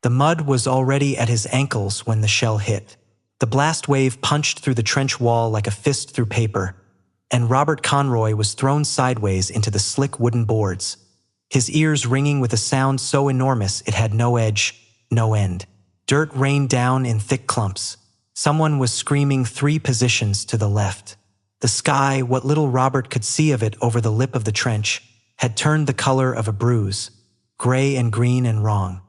The mud was already at his ankles when the shell hit. The blast wave punched through the trench wall like a fist through paper, and Robert Conroy was thrown sideways into the slick wooden boards, his ears ringing with a sound so enormous it had no edge, no end. Dirt rained down in thick clumps. Someone was screaming 3 positions to the left. The sky, what little Robert could see of it over the lip of the trench, had turned the color of a bruise, gray and green and wrong.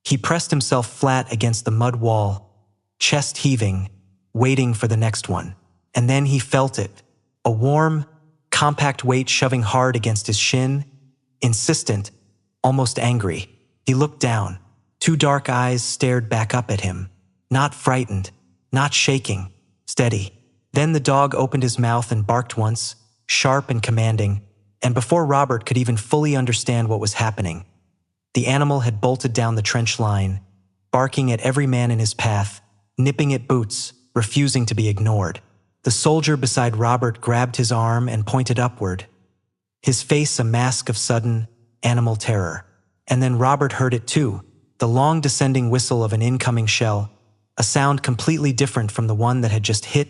He pressed himself flat against the mud wall, chest heaving, waiting for the next one. And then he felt it, a warm, compact weight shoving hard against his shin, insistent, almost angry. He looked down. 2 dark eyes stared back up at him, not frightened, not shaking, steady. Then the dog opened his mouth and barked once, sharp and commanding, and before Robert could even fully understand what was happening, the animal had bolted down the trench line, barking at every man in his path, nipping at boots, refusing to be ignored. The soldier beside Robert grabbed his arm and pointed upward, his face a mask of sudden, animal terror. And then Robert heard it too, the long descending whistle of an incoming shell, a sound completely different from the one that had just hit,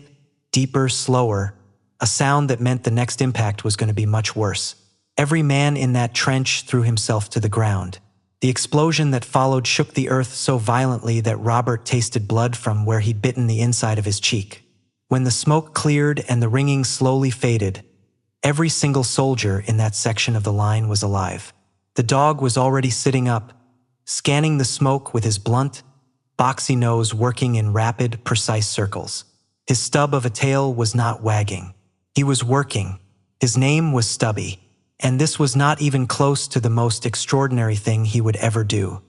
deeper, slower, a sound that meant the next impact was going to be much worse. Every man in that trench threw himself to the ground. The explosion that followed shook the earth so violently that Robert tasted blood from where he'd bitten the inside of his cheek. When the smoke cleared and the ringing slowly faded, every single soldier in that section of the line was alive. The dog was already sitting up, scanning the smoke with his blunt, boxy nose working in rapid, precise circles. His stub of a tail was not wagging. He was working. His name was Stubby, and this was not even close to the most extraordinary thing he would ever do.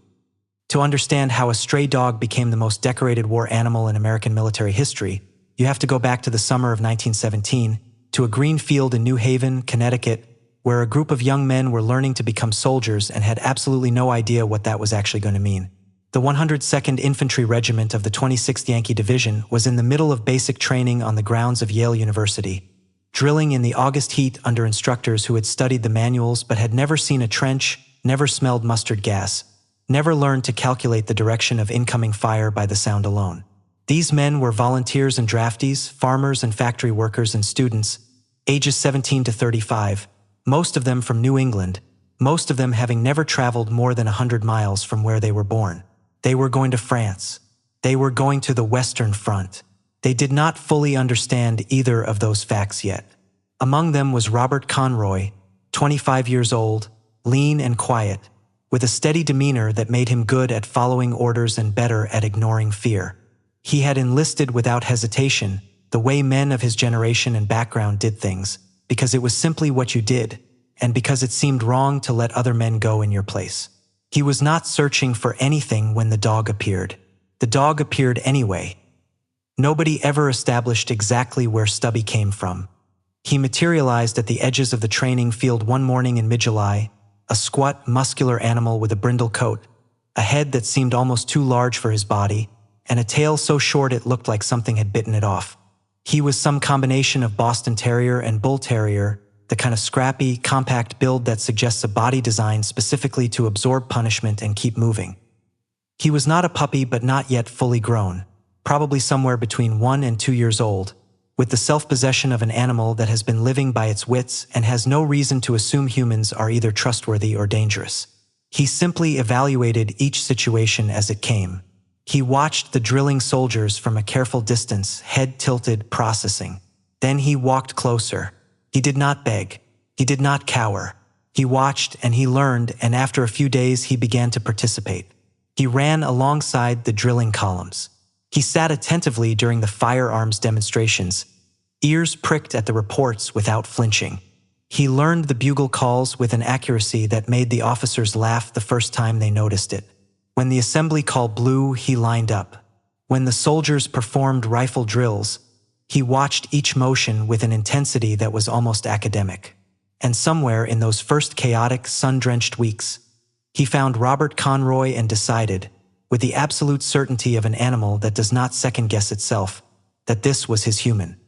To understand how a stray dog became the most decorated war animal in American military history, you have to go back to the summer of 1917, to a green field in New Haven, Connecticut, where a group of young men were learning to become soldiers and had absolutely no idea what that was actually going to mean. The 102nd Infantry Regiment of the 26th Yankee Division was in the middle of basic training on the grounds of Yale University, drilling in the August heat under instructors who had studied the manuals but had never seen a trench, never smelled mustard gas, never learned to calculate the direction of incoming fire by the sound alone. These men were volunteers and draftees, farmers and factory workers and students, ages 17 to 35, most of them from New England, most of them having never traveled more than 100 miles from where they were born. They were going to France. They were going to the Western Front. They did not fully understand either of those facts yet. Among them was Robert Conroy, 25 years old, lean and quiet, with a steady demeanor that made him good at following orders and better at ignoring fear. He had enlisted without hesitation, the way men of his generation and background did things, because it was simply what you did, and because it seemed wrong to let other men go in your place. He was not searching for anything when the dog appeared. The dog appeared anyway. Nobody ever established exactly where Stubby came from. He materialized at the edges of the training field one morning in mid-July, a squat, muscular animal with a brindle coat, a head that seemed almost too large for his body, and a tail so short it looked like something had bitten it off. He was some combination of Boston Terrier and Bull Terrier, the kind of scrappy, compact build that suggests a body design specifically to absorb punishment and keep moving. He was not a puppy but not yet fully grown, probably somewhere between 1 and 2 years old, with the self-possession of an animal that has been living by its wits and has no reason to assume humans are either trustworthy or dangerous. He simply evaluated each situation as it came. He watched the drilling soldiers from a careful distance, head tilted, processing. Then he walked closer. He did not beg. He did not cower. He watched and he learned, and after a few days he began to participate. He ran alongside the drilling columns. He sat attentively during the firearms demonstrations, ears pricked at the reports without flinching. He learned the bugle calls with an accuracy that made the officers laugh the first time they noticed it. When the assembly call blew, he lined up. When the soldiers performed rifle drills, he watched each motion with an intensity that was almost academic. And somewhere in those first chaotic, sun-drenched weeks, he found Robert Conroy and decided, with the absolute certainty of an animal that does not second-guess itself, that this was his human.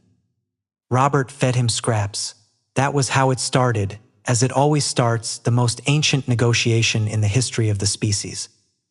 Robert fed him scraps. That was how it started, as it always starts, the most ancient negotiation in the history of the species.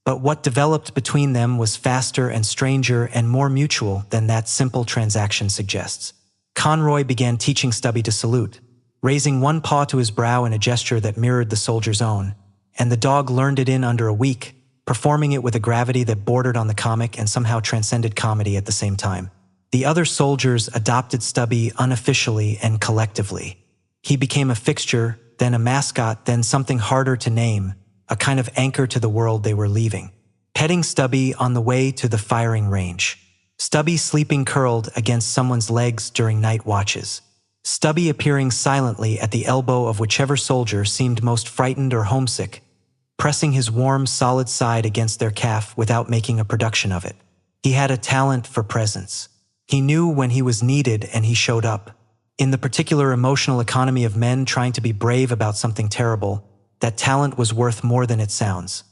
But what developed between them was faster and stranger and more mutual than that simple transaction suggests. Conroy began teaching Stubby to salute, raising one paw to his brow in a gesture that mirrored the soldier's own, and the dog learned it in under a week, performing it with a gravity that bordered on the comic and somehow transcended comedy at the same time. The other soldiers adopted Stubby unofficially and collectively. He became a fixture, then a mascot, then something harder to name, a kind of anchor to the world they were leaving. Petting Stubby on the way to the firing range. Stubby sleeping curled against someone's legs during night watches. Stubby appearing silently at the elbow of whichever soldier seemed most frightened or homesick, pressing his warm, solid side against their calf without making a production of it. He had a talent for presence. He knew when he was needed and he showed up. In the particular emotional economy of men trying to be brave about something terrible, that talent was worth more than it sounds.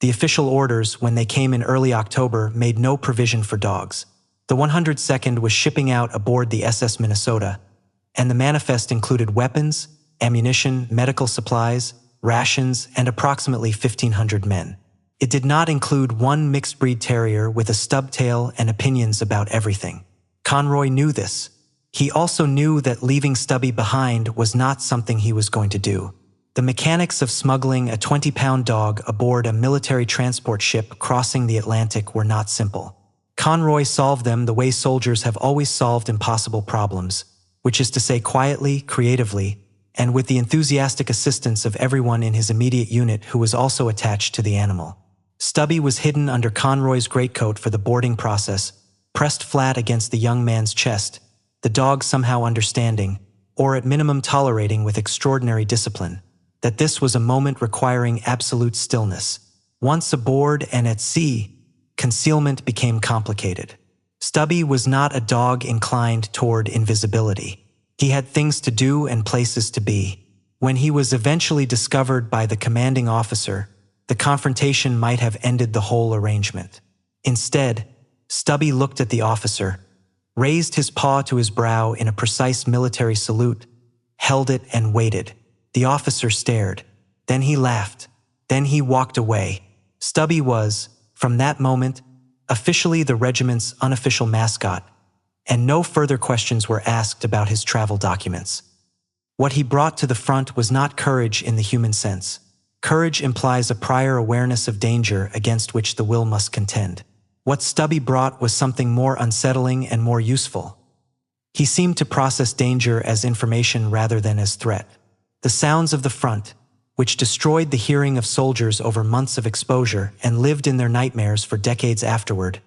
The official orders, when they came in early October, made no provision for dogs. The 102nd was shipping out aboard the SS Minnesota, and the manifest included weapons, ammunition, medical supplies, rations, and approximately 1,500 men. It did not include one mixed-breed terrier with a stub tail and opinions about everything. Conroy knew this. He also knew that leaving Stubby behind was not something he was going to do. The mechanics of smuggling a 20-pound dog aboard a military transport ship crossing the Atlantic were not simple. Conroy solved them the way soldiers have always solved impossible problems, which is to say quietly, creatively, and with the enthusiastic assistance of everyone in his immediate unit who was also attached to the animal. Stubby was hidden under Conroy's greatcoat for the boarding process, pressed flat against the young man's chest, the dog somehow understanding, or at minimum tolerating with extraordinary discipline, that this was a moment requiring absolute stillness. Once aboard and at sea, concealment became complicated. Stubby was not a dog inclined toward invisibility. He had things to do and places to be. When he was eventually discovered by the commanding officer, the confrontation might have ended the whole arrangement. Instead, Stubby looked at the officer, raised his paw to his brow in a precise military salute, held it and waited. The officer stared. Then he laughed. Then he walked away. Stubby was, from that moment, officially the regiment's unofficial mascot, and no further questions were asked about his travel documents. What he brought to the front was not courage in the human sense. Courage implies a prior awareness of danger against which the will must contend. What Stubby brought was something more unsettling and more useful. He seemed to process danger as information rather than as threat. The sounds of the front, which destroyed the hearing of soldiers over months of exposure and lived in their nightmares for decades afterward,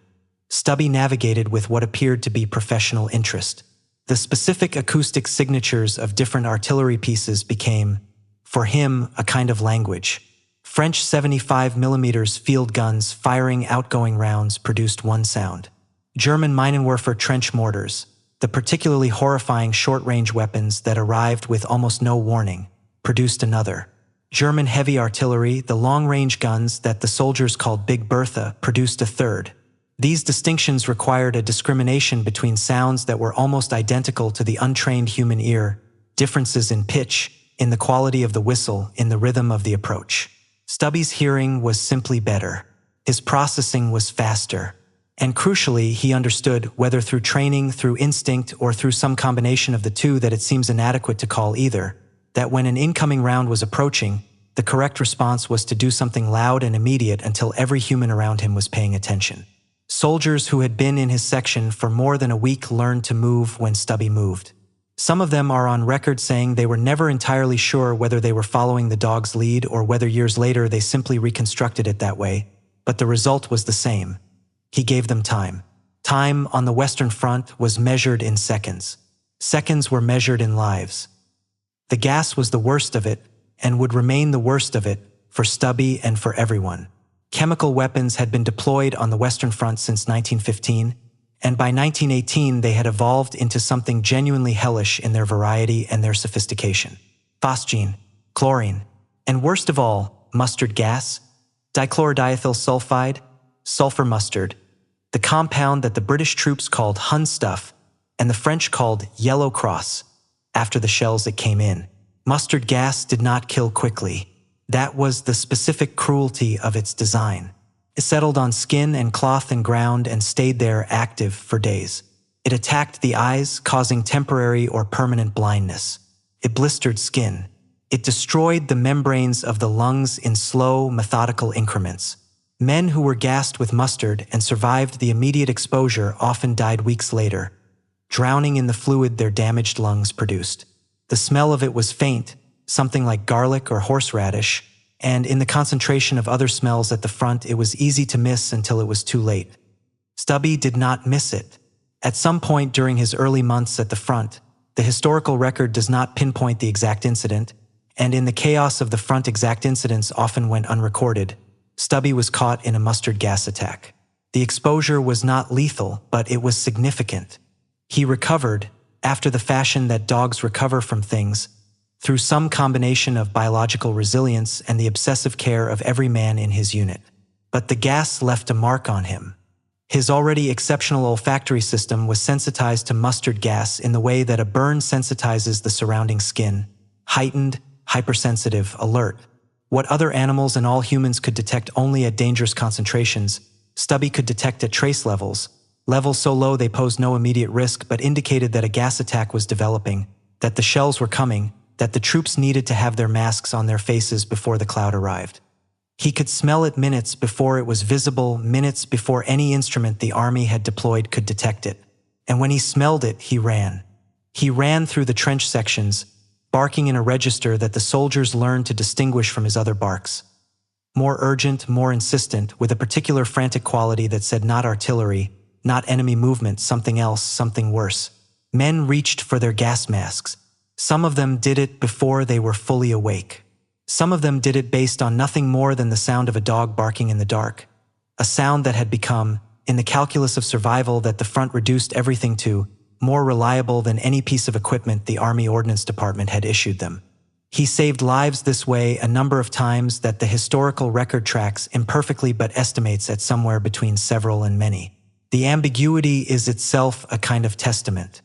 Stubby navigated with what appeared to be professional interest. The specific acoustic signatures of different artillery pieces became, for him, a kind of language. French 75mm field guns firing outgoing rounds produced one sound. German Minenwerfer trench mortars, the particularly horrifying short-range weapons that arrived with almost no warning, produced another. German heavy artillery, the long-range guns that the soldiers called Big Bertha, produced a third. These distinctions required a discrimination between sounds that were almost identical to the untrained human ear, differences in pitch, in the quality of the whistle, in the rhythm of the approach. Stubby's hearing was simply better. His processing was faster. And crucially, he understood, whether through training, through instinct, or through some combination of the two that it seems inadequate to call either, that when an incoming round was approaching, the correct response was to do something loud and immediate until every human around him was paying attention. Soldiers who had been in his section for more than a week learned to move when Stubby moved. Some of them are on record saying they were never entirely sure whether they were following the dog's lead or whether years later they simply reconstructed it that way, but the result was the same. He gave them time. Time on the Western Front was measured in seconds. Seconds were measured in lives. The gas was the worst of it, and would remain the worst of it, for Stubby and for everyone. Chemical weapons had been deployed on the Western Front since 1915, and by 1918 they had evolved into something genuinely hellish in their variety and their sophistication. Phosgene, chlorine, and worst of all, mustard gas, dichlorodiethyl sulfide, sulfur mustard, the compound that the British troops called Hun stuff and the French called Yellow Cross, after the shells that came in. Mustard gas did not kill quickly. That was the specific cruelty of its design. It settled on skin and cloth and ground and stayed there active for days. It attacked the eyes, causing temporary or permanent blindness. It blistered skin. It destroyed the membranes of the lungs in slow, methodical increments. Men who were gassed with mustard and survived the immediate exposure often died weeks later, drowning in the fluid their damaged lungs produced. The smell of it was faint, something like garlic or horseradish, and in the concentration of other smells at the front, it was easy to miss until it was too late. Stubby did not miss it. At some point during his early months at the front, the historical record does not pinpoint the exact incident, and in the chaos of the front, exact incidents often went unrecorded. Stubby was caught in a mustard gas attack. The exposure was not lethal, but it was significant. He recovered, after the fashion that dogs recover from things, through some combination of biological resilience and the obsessive care of every man in his unit. But the gas left a mark on him. His already exceptional olfactory system was sensitized to mustard gas in the way that a burn sensitizes the surrounding skin, heightened, hypersensitive, alert. What other animals and all humans could detect only at dangerous concentrations, Stubby could detect at trace levels so low they posed no immediate risk but indicated that a gas attack was developing, that the shells were coming, that the troops needed to have their masks on their faces before the cloud arrived. He could smell it minutes before it was visible, minutes before any instrument the army had deployed could detect it. And when he smelled it, he ran. He ran through the trench sections, barking in a register that the soldiers learned to distinguish from his other barks. More urgent, more insistent, with a particular frantic quality that said not artillery, not enemy movement, something else, something worse. Men reached for their gas masks. Some of them did it before they were fully awake. Some of them did it based on nothing more than the sound of a dog barking in the dark, a sound that had become, in the calculus of survival that the front reduced everything to, more reliable than any piece of equipment the Army Ordnance Department had issued them. He saved lives this way a number of times that the historical record tracks imperfectly but estimates at somewhere between several and many. The ambiguity is itself a kind of testament.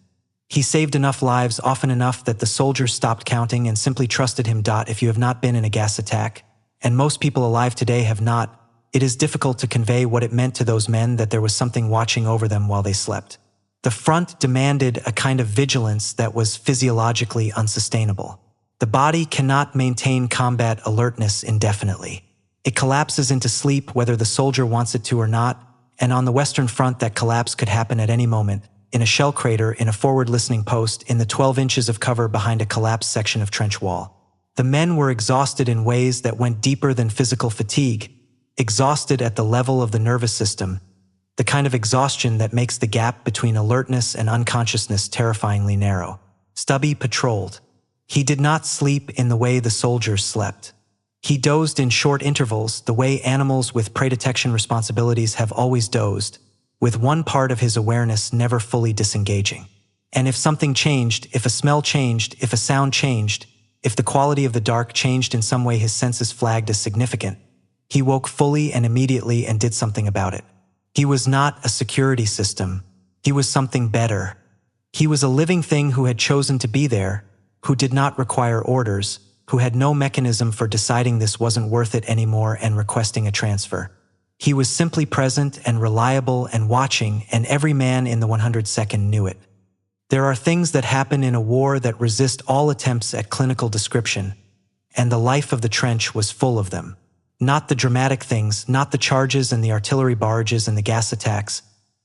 He saved enough lives often enough that the soldiers stopped counting and simply trusted him. If you have not been in a gas attack, and most people alive today have not, it is difficult to convey what it meant to those men that there was something watching over them while they slept. The front demanded a kind of vigilance that was physiologically unsustainable. The body cannot maintain combat alertness indefinitely. It collapses into sleep whether the soldier wants it to or not, and on the Western Front that collapse could happen at any moment, in a shell crater, in a forward-listening post, in the 12 inches of cover behind a collapsed section of trench wall. The men were exhausted in ways that went deeper than physical fatigue, exhausted at the level of the nervous system, the kind of exhaustion that makes the gap between alertness and unconsciousness terrifyingly narrow. Stubby patrolled. He did not sleep in the way the soldiers slept. He dozed in short intervals, the way animals with prey detection responsibilities have always dozed, with one part of his awareness never fully disengaging. And if something changed, if a smell changed, if a sound changed, if the quality of the dark changed in some way his senses flagged as significant, he woke fully and immediately and did something about it. He was not a security system. He was something better. He was a living thing who had chosen to be there, who did not require orders, who had no mechanism for deciding this wasn't worth it anymore and requesting a transfer. He was simply present and reliable and watching, and every man in the 102nd knew it. There are things that happen in a war that resist all attempts at clinical description, and the life of the trench was full of them. Not the dramatic things, not the charges and the artillery barrages and the gas attacks,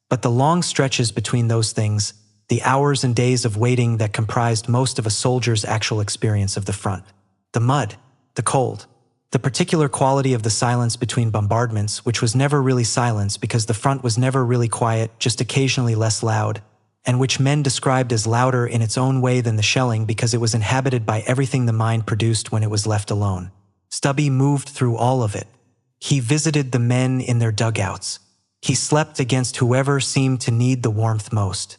but the long stretches between those things, the hours and days of waiting that comprised most of a soldier's actual experience of the front. The mud, the cold, the particular quality of the silence between bombardments, which was never really silence because the front was never really quiet, just occasionally less loud, and which men described as louder in its own way than the shelling because it was inhabited by everything the mind produced when it was left alone. Stubby moved through all of it. He visited the men in their dugouts. He slept against whoever seemed to need the warmth most.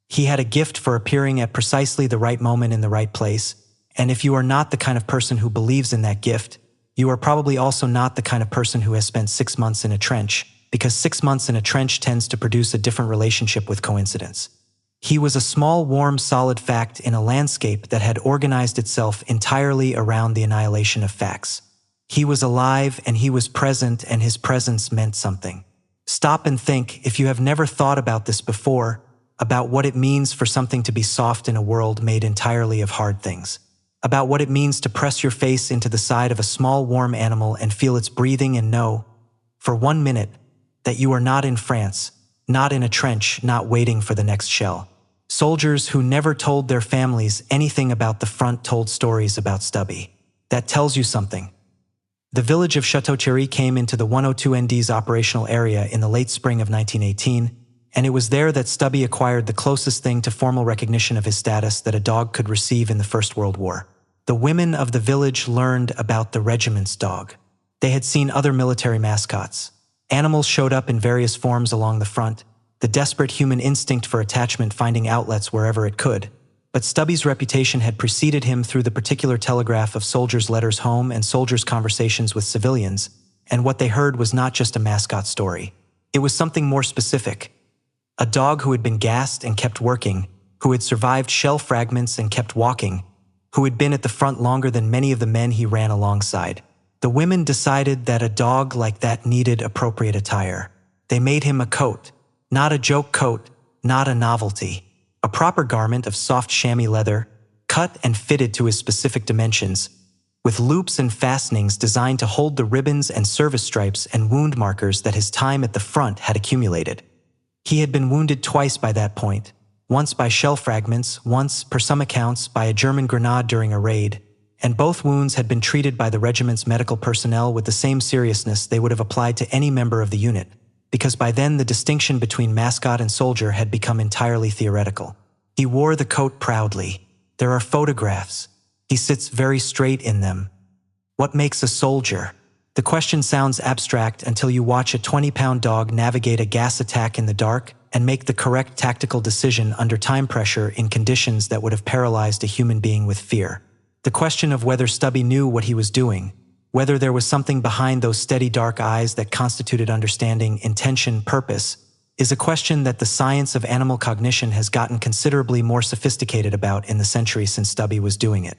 He had a gift for appearing at precisely the right moment in the right place, and if you are not the kind of person who believes in that gift, you are probably also not the kind of person who has spent 6 months in a trench, because 6 months in a trench tends to produce a different relationship with coincidence. He was a small, warm, solid fact in a landscape that had organized itself entirely around the annihilation of facts. He was alive and he was present, and his presence meant something. Stop and think, if you have never thought about this before, about what it means for something to be soft in a world made entirely of hard things. About what it means to press your face into the side of a small warm animal and feel its breathing and know, for 1 minute, that you are not in France, not in a trench, not waiting for the next shell. Soldiers who never told their families anything about the front told stories about Stubby. That tells you something. The village of Château-Thierry came into the 102nd's operational area in the late spring of 1918, and it was there that Stubby acquired the closest thing to formal recognition of his status that a dog could receive in the First World War. The women of the village learned about the regiment's dog. They had seen other military mascots. Animals showed up in various forms along the front, the desperate human instinct for attachment finding outlets wherever it could. But Stubby's reputation had preceded him through the particular telegraph of soldiers' letters home and soldiers' conversations with civilians, and what they heard was not just a mascot story. It was something more specific. A dog who had been gassed and kept working, who had survived shell fragments and kept walking, who had been at the front longer than many of the men he ran alongside. The women decided that a dog like that needed appropriate attire. They made him a coat, not a joke coat, not a novelty. A proper garment of soft chamois leather, cut and fitted to his specific dimensions, with loops and fastenings designed to hold the ribbons and service stripes and wound markers that his time at the front had accumulated. He had been wounded twice by that point, once by shell fragments, once, per some accounts, by a German grenade during a raid, and both wounds had been treated by the regiment's medical personnel with the same seriousness they would have applied to any member of the unit, because by then the distinction between mascot and soldier had become entirely theoretical. He wore the coat proudly. There are photographs. He sits very straight in them. What makes a soldier? The question sounds abstract until you watch a 20-pound dog navigate a gas attack in the dark and make the correct tactical decision under time pressure in conditions that would have paralyzed a human being with fear. The question of whether Stubby knew what he was doing, whether there was something behind those steady dark eyes that constituted understanding, intention, purpose, is a question that the science of animal cognition has gotten considerably more sophisticated about in the century since Stubby was doing it.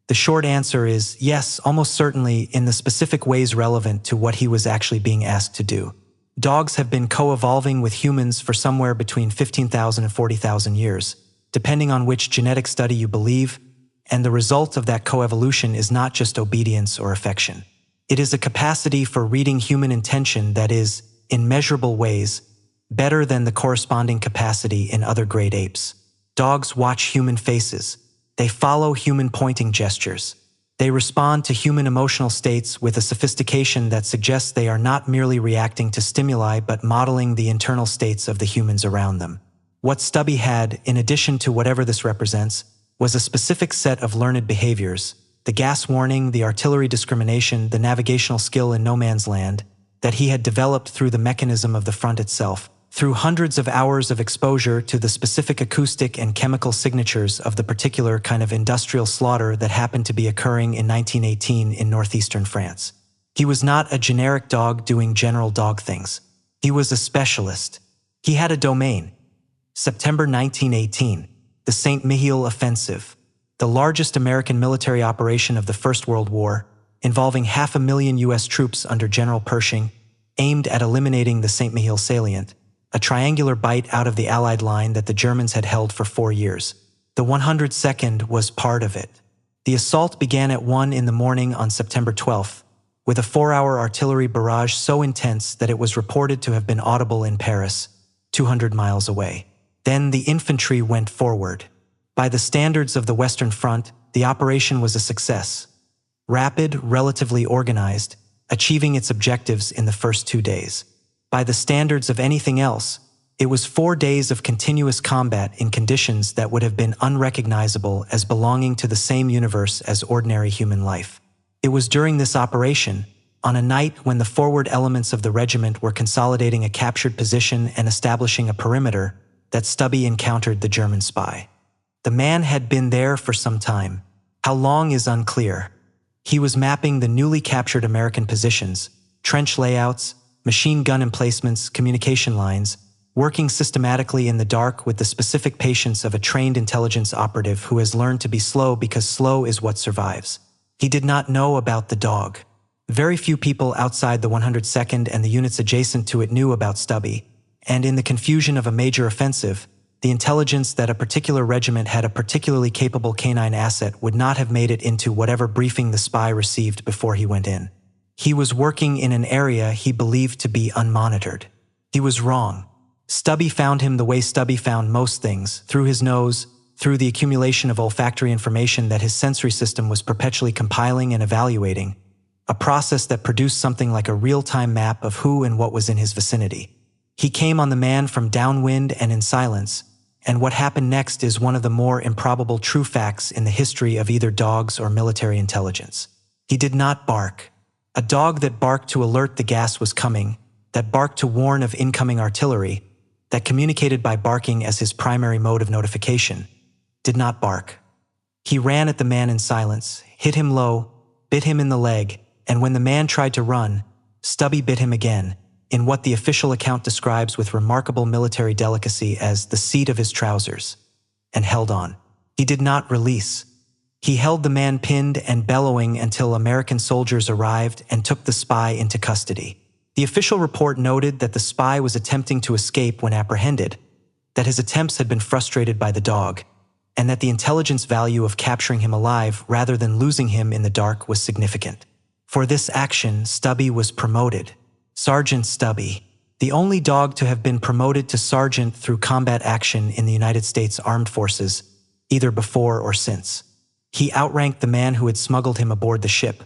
The short answer is yes, almost certainly, in the specific ways relevant to what he was actually being asked to do. Dogs have been co-evolving with humans for somewhere between 15,000 and 40,000 years, depending on which genetic study you believe, and the result of that coevolution is not just obedience or affection. It is a capacity for reading human intention that is, in measurable ways, better than the corresponding capacity in other great apes. Dogs watch human faces. They follow human pointing gestures. They respond to human emotional states with a sophistication that suggests they are not merely reacting to stimuli but modeling the internal states of the humans around them. What Stubby had, in addition to whatever this represents, was a specific set of learned behaviors, the gas warning, the artillery discrimination, the navigational skill in no man's land, that he had developed through the mechanism of the front itself, through hundreds of hours of exposure to the specific acoustic and chemical signatures of the particular kind of industrial slaughter that happened to be occurring in 1918 in northeastern France. He was not a generic dog doing general dog things. He was a specialist. He had a domain. September 1918. The St. Mihiel Offensive, the largest American military operation of the First World War, involving 500,000 U.S. troops under General Pershing, aimed at eliminating the St. Mihiel salient, a triangular bite out of the Allied line that the Germans had held for 4 years. The 102nd was part of it. The assault began at 1 in the morning on September 12th, with a 4-hour artillery barrage so intense that it was reported to have been audible in Paris, 200 miles away. Then the infantry went forward. By the standards of the Western Front, the operation was a success. Rapid, relatively organized, achieving its objectives in the first 2 days. By the standards of anything else, it was 4 days of continuous combat in conditions that would have been unrecognizable as belonging to the same universe as ordinary human life. It was during this operation, on a night when the forward elements of the regiment were consolidating a captured position and establishing a perimeter, that Stubby encountered the German spy. The man had been there for some time. How long is unclear. He was mapping the newly captured American positions, trench layouts, machine gun emplacements, communication lines, working systematically in the dark with the specific patience of a trained intelligence operative who has learned to be slow because slow is what survives. He did not know about the dog. Very few people outside the 102nd and the units adjacent to it knew about Stubby, and in the confusion of a major offensive, the intelligence that a particular regiment had a particularly capable canine asset would not have made it into whatever briefing the spy received before he went in. He was working in an area he believed to be unmonitored. He was wrong. Stubby found him the way Stubby found most things, through his nose, through the accumulation of olfactory information that his sensory system was perpetually compiling and evaluating, a process that produced something like a real-time map of who and what was in his vicinity. He came on the man from downwind and in silence, and what happened next is one of the more improbable true facts in the history of either dogs or military intelligence. He did not bark. A dog that barked to alert the gas was coming, that barked to warn of incoming artillery, that communicated by barking as his primary mode of notification, did not bark. He ran at the man in silence, hit him low, bit him in the leg, and when the man tried to run, Stubby bit him again, in what the official account describes with remarkable military delicacy as the seat of his trousers, and held on. He did not release. He held the man pinned and bellowing until American soldiers arrived and took the spy into custody. The official report noted that the spy was attempting to escape when apprehended, that his attempts had been frustrated by the dog, and that the intelligence value of capturing him alive rather than losing him in the dark was significant. For this action, Stubby was promoted. Sergeant Stubby, the only dog to have been promoted to sergeant through combat action in the United States Armed Forces, either before or since. He outranked the man who had smuggled him aboard the ship.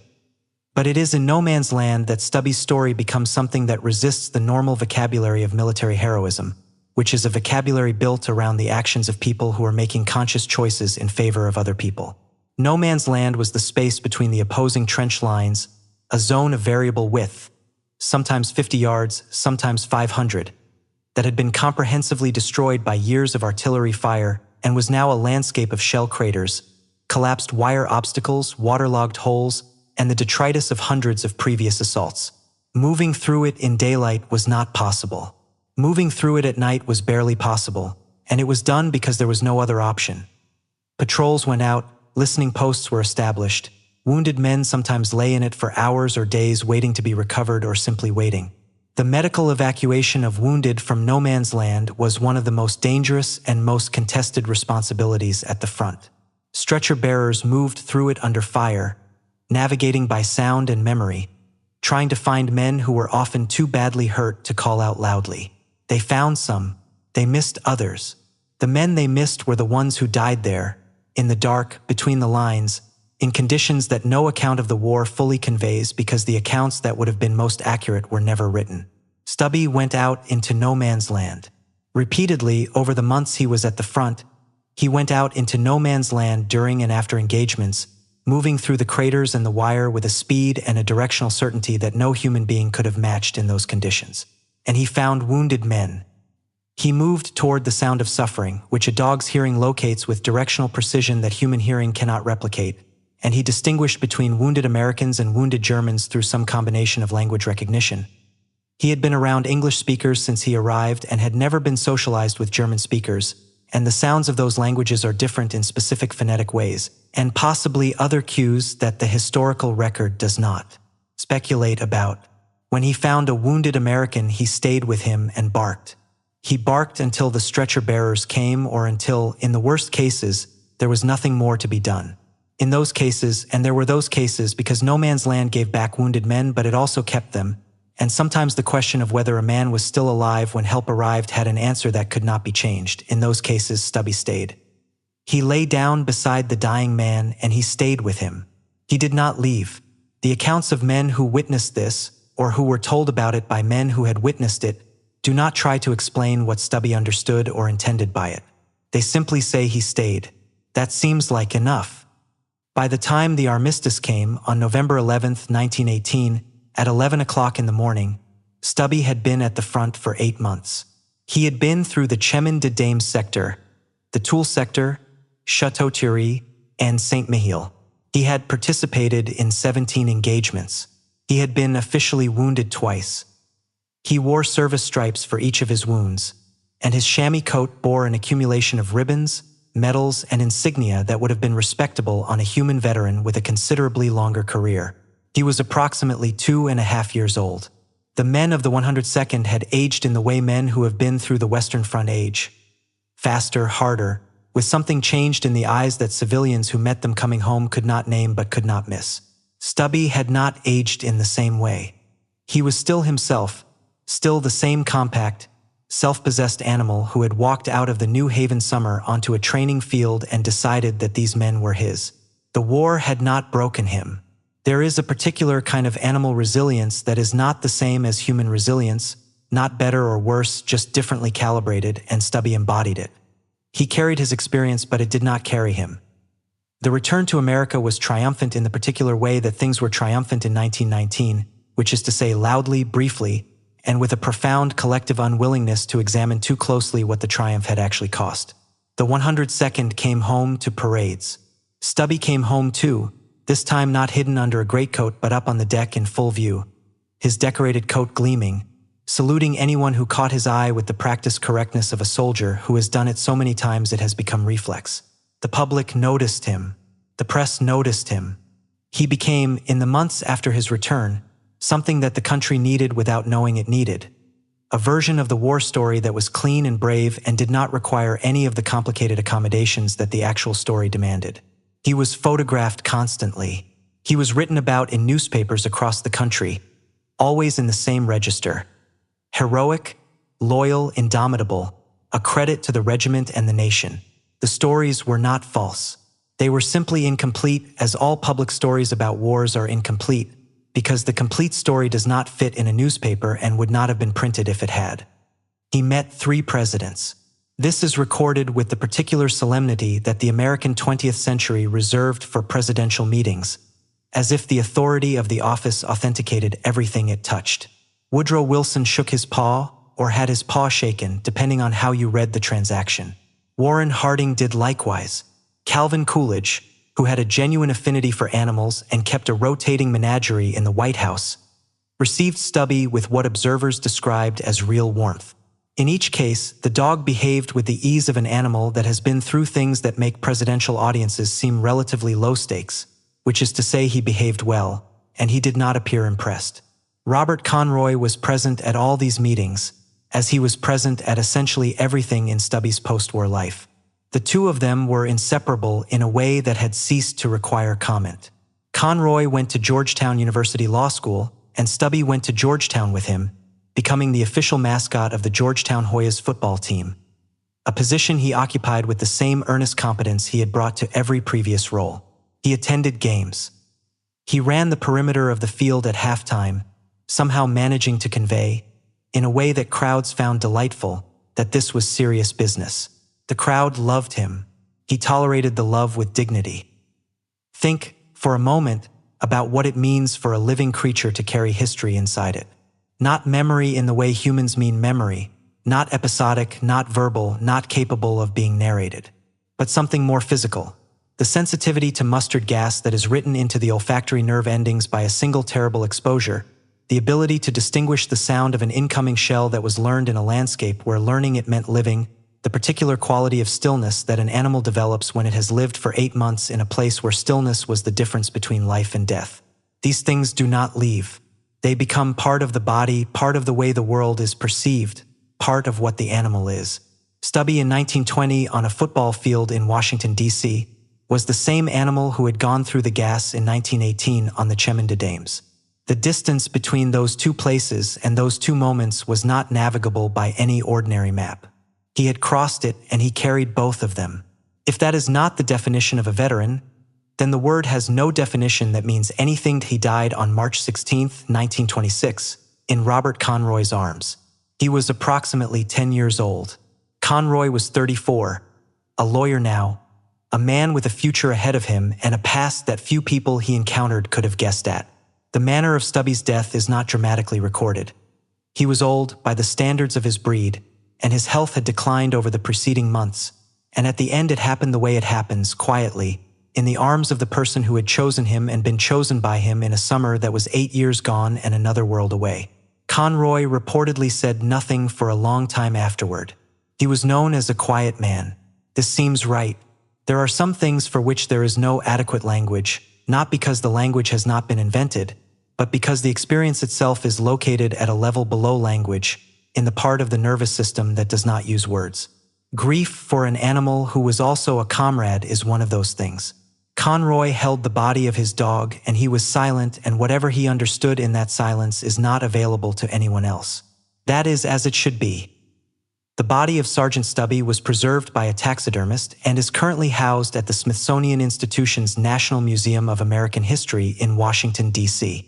But it is in no man's land that Stubby's story becomes something that resists the normal vocabulary of military heroism, which is a vocabulary built around the actions of people who are making conscious choices in favor of other people. No man's land was the space between the opposing trench lines, a zone of variable width, sometimes 50 yards, sometimes 500, that had been comprehensively destroyed by years of artillery fire and was now a landscape of shell craters, collapsed wire obstacles, waterlogged holes, and the detritus of hundreds of previous assaults. Moving through it in daylight was not possible. Moving through it at night was barely possible, and it was done because there was no other option. Patrols went out, listening posts were established. Wounded men sometimes lay in it for hours or days waiting to be recovered or simply waiting. The medical evacuation of wounded from no man's land was one of the most dangerous and most contested responsibilities at the front. Stretcher bearers moved through it under fire, navigating by sound and memory, trying to find men who were often too badly hurt to call out loudly. They found some, they missed others. The men they missed were the ones who died there, in the dark, between the lines, in conditions that no account of the war fully conveys because the accounts that would have been most accurate were never written. Stubby went out into no man's land. Repeatedly, over the months he was at the front, he went out into no man's land during and after engagements, moving through the craters and the wire with a speed and a directional certainty that no human being could have matched in those conditions. And he found wounded men. He moved toward the sound of suffering, which a dog's hearing locates with directional precision that human hearing cannot replicate, and he distinguished between wounded Americans and wounded Germans through some combination of language recognition. He had been around English speakers since he arrived and had never been socialized with German speakers, and the sounds of those languages are different in specific phonetic ways, and possibly other cues that the historical record does not speculate about. When he found a wounded American, he stayed with him and barked. He barked until the stretcher bearers came or until, in the worst cases, there was nothing more to be done. In those cases, and there were those cases because no man's land gave back wounded men, but it also kept them, and sometimes the question of whether a man was still alive when help arrived had an answer that could not be changed. In those cases, Stubby stayed. He lay down beside the dying man and he stayed with him. He did not leave. The accounts of men who witnessed this, or who were told about it by men who had witnessed it, do not try to explain what Stubby understood or intended by it. They simply say he stayed. That seems like enough. By the time the armistice came on November 11, 1918, at 11 o'clock in the morning, Stubby had been at the front for 8 months. He had been through the Chemin de Dames sector, the Toul sector, Château-Thierry, and Saint-Mihiel. He had participated in 17 engagements. He had been officially wounded twice. He wore service stripes for each of his wounds, and his chamois coat bore an accumulation of ribbons, medals, and insignia that would have been respectable on a human veteran with a considerably longer career. He He was approximately 2.5 years old. The men of the 102nd had aged in the way men who have been through the Western Front age. Faster, harder, with something changed in the eyes that civilians who met them coming home could not name but could not miss. Stubby had not aged in the same way. He was still himself, still the same compact, self-possessed animal who had walked out of the New Haven summer onto a training field and decided that these men were his. The war had not broken him. There is a particular kind of animal resilience that is not the same as human resilience, not better or worse, just differently calibrated, and Stubby embodied it. He carried his experience, but it did not carry him. The return to America was triumphant in the particular way that things were triumphant in 1919, which is to say loudly, briefly, and with a profound collective unwillingness to examine too closely what the triumph had actually cost. The 102nd came home to parades. Stubby came home too, this time not hidden under a greatcoat but up on the deck in full view, his decorated coat gleaming, saluting anyone who caught his eye with the practiced correctness of a soldier who has done it so many times it has become reflex. The public noticed him. The press noticed him. He became, in the months after his return, something that the country needed without knowing it needed. A version of the war story that was clean and brave and did not require any of the complicated accommodations that the actual story demanded. He was photographed constantly. He was written about in newspapers across the country, always in the same register. Heroic, loyal, indomitable, a credit to the regiment and the nation. The stories were not false. They were simply incomplete, as all public stories about wars are incomplete, because the complete story does not fit in a newspaper and would not have been printed if it had. He met 3 presidents. This is recorded with the particular solemnity that the American 20th century reserved for presidential meetings, as if the authority of the office authenticated everything it touched. Woodrow Wilson shook his paw, or had his paw shaken, depending on how you read the transaction. Warren Harding did likewise. Calvin Coolidge, who had a genuine affinity for animals and kept a rotating menagerie in the White House, received Stubby with what observers described as real warmth. In each case, the dog behaved with the ease of an animal that has been through things that make presidential audiences seem relatively low stakes, which is to say he behaved well, and he did not appear impressed. Robert Conroy was present at all these meetings, as he was present at essentially everything in Stubby's post-war life. The two of them were inseparable in a way that had ceased to require comment. Conroy went to Georgetown University Law School, and Stubby went to Georgetown with him, becoming the official mascot of the Georgetown Hoyas football team, a position he occupied with the same earnest competence he had brought to every previous role. He attended games. He ran the perimeter of the field at halftime, somehow managing to convey, in a way that crowds found delightful, that this was serious business. The crowd loved him. He tolerated the love with dignity. Think, for a moment, about what it means for a living creature to carry history inside it. Not memory in the way humans mean memory, not episodic, not verbal, not capable of being narrated, but something more physical. The sensitivity to mustard gas that is written into the olfactory nerve endings by a single terrible exposure, the ability to distinguish the sound of an incoming shell that was learned in a landscape where learning it meant living, the particular quality of stillness that an animal develops when it has lived for 8 months in a place where stillness was the difference between life and death. These things do not leave. They become part of the body, part of the way the world is perceived, part of what the animal is. Stubby in 1920 on a football field in Washington, D.C., was the same animal who had gone through the gas in 1918 on the Chemin de Dames. The distance between those two places and those two moments was not navigable by any ordinary map. He had crossed it, and he carried both of them. If that is not the definition of a veteran, then the word has no definition that means anything. He died on March 16, 1926, in Robert Conroy's arms. He was approximately 10 years old. Conroy was 34, a lawyer now, a man with a future ahead of him and a past that few people he encountered could have guessed at. The manner of Stubby's death is not dramatically recorded. He was old by the standards of his breed, and his health had declined over the preceding months, and at the end it happened the way it happens, quietly, in the arms of the person who had chosen him and been chosen by him in a summer that was 8 years gone and another world away. Conroy reportedly said nothing for a long time afterward. He was known as a quiet man. This seems right. There are some things for which there is no adequate language, not because the language has not been invented, but because the experience itself is located at a level below language, in the part of the nervous system that does not use words. Grief for an animal who was also a comrade is one of those things. Conroy held the body of his dog, and he was silent, and whatever he understood in that silence is not available to anyone else. That is as it should be. The body of Sergeant Stubby was preserved by a taxidermist and is currently housed at the Smithsonian Institution's National Museum of American History in Washington, D.C.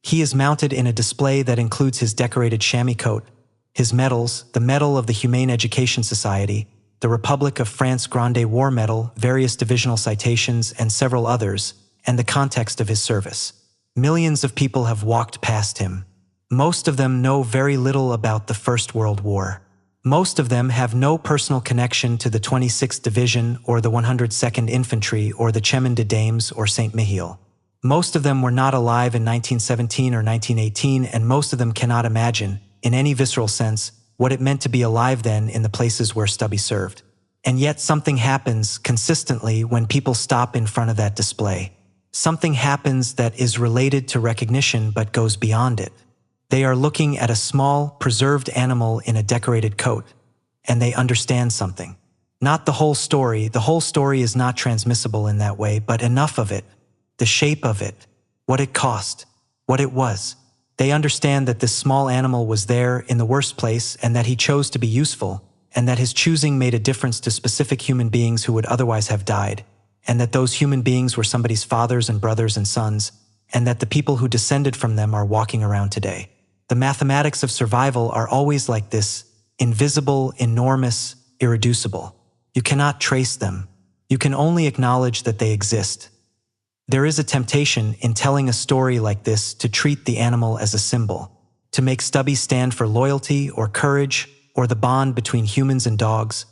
He is mounted in a display that includes his decorated chamois coat, his medals, the Medal of the Humane Education Society, the Republic of France Grande War Medal, various divisional citations, and several others, and the context of his service. Millions of people have walked past him. Most of them know very little about the First World War. Most of them have no personal connection to the 26th Division or the 102nd Infantry or the Chemin de Dames or St. Mihiel. Most of them were not alive in 1917 or 1918, and most of them cannot imagine, in any visceral sense, what it meant to be alive then in the places where Stubby served. And yet something happens consistently when people stop in front of that display. Something happens that is related to recognition but goes beyond it. They are looking at a small, preserved animal in a decorated coat, and they understand something. Not the whole story is not transmissible in that way, but enough of it, the shape of it, what it cost, what it was. They understand that this small animal was there in the worst place and that he chose to be useful, and that his choosing made a difference to specific human beings who would otherwise have died, and that those human beings were somebody's fathers and brothers and sons, and that the people who descended from them are walking around today. The mathematics of survival are always like this, invisible, enormous, irreducible. You cannot trace them. You can only acknowledge that they exist. There is a temptation in telling a story like this to treat the animal as a symbol, to make Stubby stand for loyalty or courage or the bond between humans and dogs,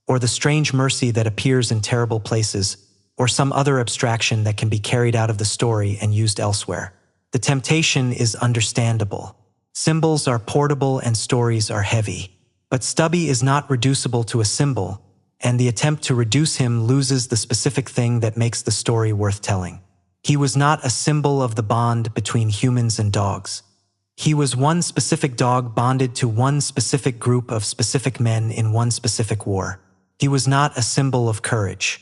or the strange mercy that appears in terrible places, or some other abstraction that can be carried out of the story and used elsewhere. The temptation is understandable. Symbols are portable and stories are heavy. But Stubby is not reducible to a symbol, and the attempt to reduce him loses the specific thing that makes the story worth telling. He was not a symbol of the bond between humans and dogs. He was one specific dog bonded to one specific group of specific men in one specific war. He was not a symbol of courage.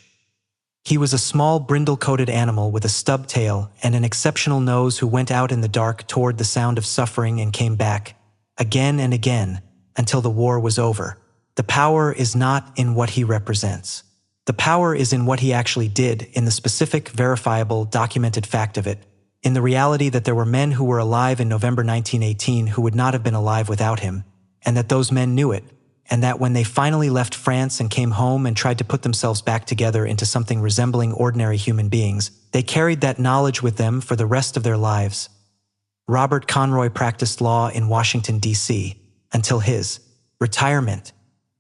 He was a small brindle-coated animal with a stub tail and an exceptional nose who went out in the dark toward the sound of suffering and came back, again and again, until the war was over. The power is not in what he represents. The power is in what he actually did, in the specific, verifiable, documented fact of it, in the reality that there were men who were alive in November 1918 who would not have been alive without him, and that those men knew it, and that when they finally left France and came home and tried to put themselves back together into something resembling ordinary human beings, they carried that knowledge with them for the rest of their lives. Robert Conroy practiced law in Washington, D.C., until his retirement.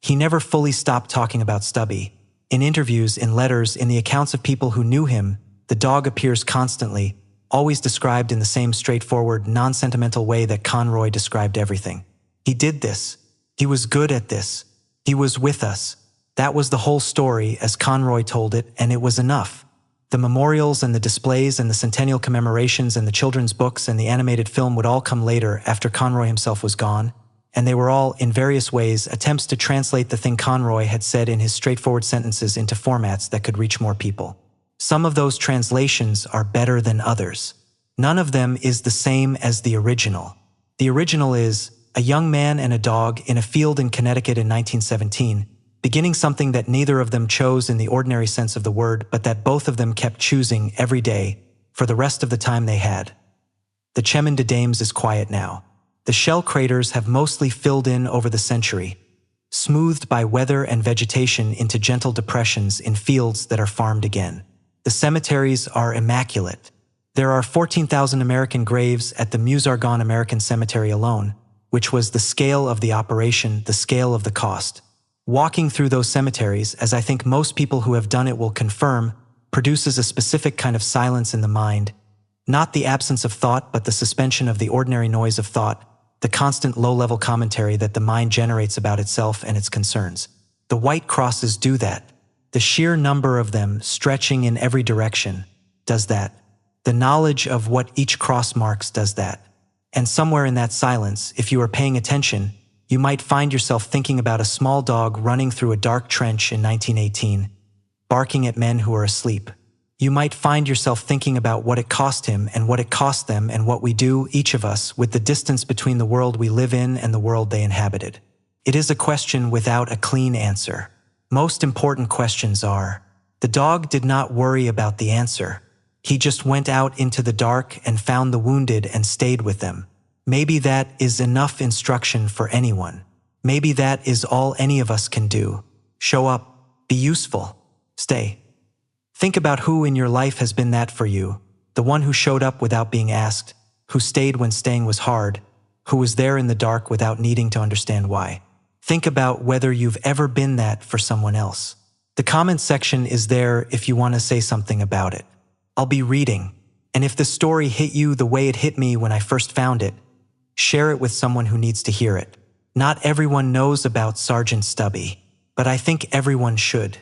He never fully stopped talking about Stubby. In interviews, in letters, in the accounts of people who knew him, the dog appears constantly, always described in the same straightforward, non-sentimental way that Conroy described everything. He did this. He was good at this. He was with us. That was the whole story, as Conroy told it, and it was enough. The memorials and the displays and the centennial commemorations and the children's books and the animated film would all come later, after Conroy himself was gone, and they were all, in various ways, attempts to translate the thing Conroy had said in his straightforward sentences into formats that could reach more people. Some of those translations are better than others. None of them is the same as the original. The original is a young man and a dog in a field in Connecticut in 1917, beginning something that neither of them chose in the ordinary sense of the word, but that both of them kept choosing every day for the rest of the time they had. The Chemin de Dames is quiet now. The shell craters have mostly filled in over the century, smoothed by weather and vegetation into gentle depressions in fields that are farmed again. The cemeteries are immaculate. There are 14,000 American graves at the Musargon American Cemetery alone, which was the scale of the operation, the scale of the cost. Walking through those cemeteries, as I think most people who have done it will confirm, produces a specific kind of silence in the mind, not the absence of thought, but the suspension of the ordinary noise of thought, the constant low-level commentary that the mind generates about itself and its concerns. The white crosses do that. The sheer number of them, stretching in every direction, does that. The knowledge of what each cross marks does that. And somewhere in that silence, if you are paying attention, you might find yourself thinking about a small dog running through a dark trench in 1918, barking at men who are asleep. You might find yourself thinking about what it cost him and what it cost them and what we do, each of us, with the distance between the world we live in and the world they inhabited. It is a question without a clean answer. Most important questions are, the dog did not worry about the answer. He just went out into the dark and found the wounded and stayed with them. Maybe that is enough instruction for anyone. Maybe that is all any of us can do. Show up, be useful, stay. Think about who in your life has been that for you, the one who showed up without being asked, who stayed when staying was hard, who was there in the dark without needing to understand why. Think about whether you've ever been that for someone else. The comment section is there if you want to say something about it. I'll be reading, and if the story hit you the way it hit me when I first found it, share it with someone who needs to hear it. Not everyone knows about Sergeant Stubby, but I think everyone should.